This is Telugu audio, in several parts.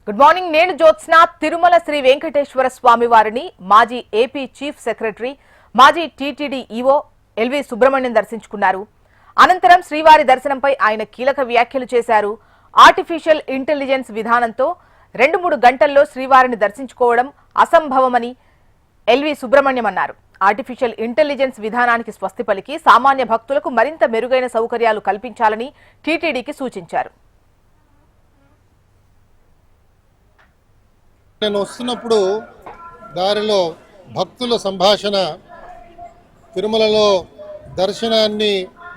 Good morning. నేను జ్యోత్స్న. తిరుమల శ్రీ వెంకటేశ్వర స్వామి వారిని మాజీ ఏపీ చీఫ్ సెక్రటరీ, మాజీ టీటీడీ ఈవో ఎల్వి సుబ్రహ్మణ్యం దర్శించుకున్నారు. అనంతరం శ్రీవారి దర్శనంపై ఆయన కీలక వ్యాఖ్యలు చేశారు. ఆర్టిఫిషియల్ ఇంటెలిజెన్స్ విధానంతో 2-3 గంటల్లో శ్రీవారిని దర్శించుకోవడం అసంభవమని ఎల్వి సుబ్రహ్మణ్యం అన్నారు. ఆర్టిఫిషియల్ ఇంటెలిజెన్స్ విధానానికి స్వస్తి పలికి సామాన్య భక్తులకు మరింత మెరుగైన సౌకర్యాలు కల్పించాలని టీటీడీకి సూచించారు. నేను వస్తున్నప్పుడు దారిలో భక్తుల సంభాషణ, తిరుమలలో దర్శనాన్ని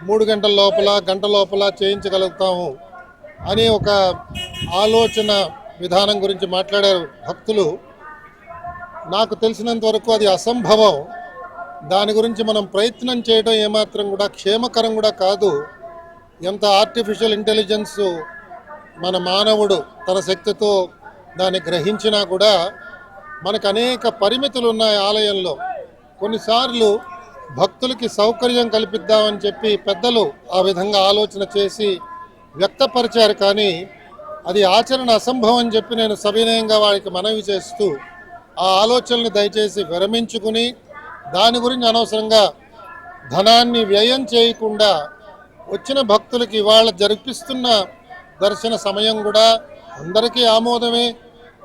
3 గంటల లోపల, గంట లోపల చేయించగలుగుతాము అని ఒక ఆలోచన విధానం గురించి మాట్లాడారు భక్తులు. నాకు తెలిసినంత వరకు అది అసంభవం. దాని గురించి మనం ప్రయత్నం చేయడం ఏమాత్రం కూడా క్షేమకరం కూడా కాదు. ఎంత ఆర్టిఫిషియల్ ఇంటెలిజెన్స్ మన మానవుడు తన శక్తితో దాన్ని గ్రహించినా కూడా మనకు అనేక పరిమితులు ఉన్నాయి ఆలయంలో. కొన్నిసార్లు భక్తులకి సౌకర్యం కల్పిద్దామని చెప్పి పెద్దలు ఆ విధంగా ఆలోచన చేసి వ్యక్తపరిచారు, కానీ అది ఆచరణ అసంభవం అని చెప్పి నేను సవినయంగా వారికి మనవి చేస్తూ ఆ ఆలోచనని దయచేసి విరమించుకుని దాని గురించి అనవసరంగా ధనాన్ని వ్యయం చేయకుండా వచ్చిన భక్తులకి ఇవాళ జరిపిస్తున్న దర్శన సమయం కూడా అందరికీ ఆమోదమే,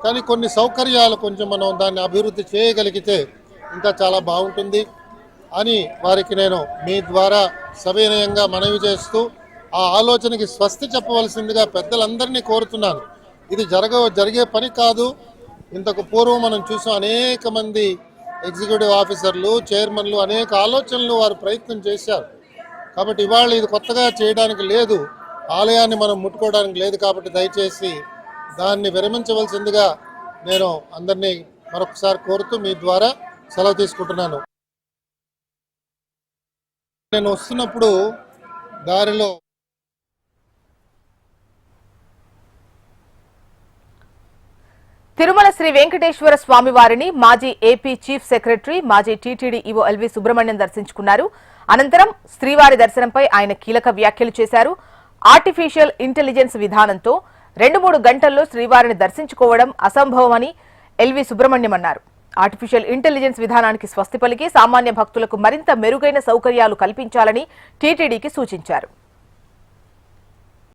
కానీ కొన్ని సౌకర్యాలు కొంచెం మనం దాన్ని అభివృద్ధి చేయగలిగితే ఇంకా చాలా బాగుంటుంది అని వారికి నేను మీ ద్వారా సవినయంగా మనవి చేస్తూ ఆ ఆలోచనకి స్వస్తి చెప్పవలసిందిగా పెద్దలందరినీ కోరుతున్నాను. ఇది జరిగే పని కాదు. ఇంతకు పూర్వం మనం చూసాం, అనేక మంది ఎగ్జిక్యూటివ్ ఆఫీసర్లు, చైర్మన్లు అనేక ఆలోచనలు వారు ప్రయత్నం చేశారు. కాబట్టి ఇవాళ ఇది కొత్తగా చేయడానికి లేదు, ఆలయాన్ని మనం ముట్టుకోవడానికి లేదు. కాబట్టి దయచేసి దాన్ని విరమించవలసిందిగా నేను అందరినీ మరొకసారి కోరుతూ మీ ద్వారా సెలవు తీసుకుంటున్నాను. నేను వస్తున్నప్పుడు దారిలో తిరుమల శ్రీ వెంకటేశ్వర స్వామి వారిని మాజీ ఏపీ చీఫ్ సెక్రటరీ, మాజీ టీటీడీ ఈవో ఎల్వి సుబ్రహ్మణ్యం దర్శించుకున్నారు. అనంతరం శ్రీవారి దర్శనంపై ఆయన కీలక వ్యాఖ్యలు చేశారు. ఆర్టిఫిషియల్ ఇంటెలిజెన్స్ విధానంతో 2-3 గంటల్లో శ్రీవారిని దర్శించుకోవడం అసంభవమని ఎల్వి సుబ్రహ్మణ్యం అన్నారు. ఆర్టిఫిషియల్ ఇంటెలిజెన్స్ విధానానికి స్వస్తి పలికి సామాన్య భక్తులకు మరింత మెరుగైన సౌకర్యాలు కల్పించాలని టీటీడీకి సూచించారు.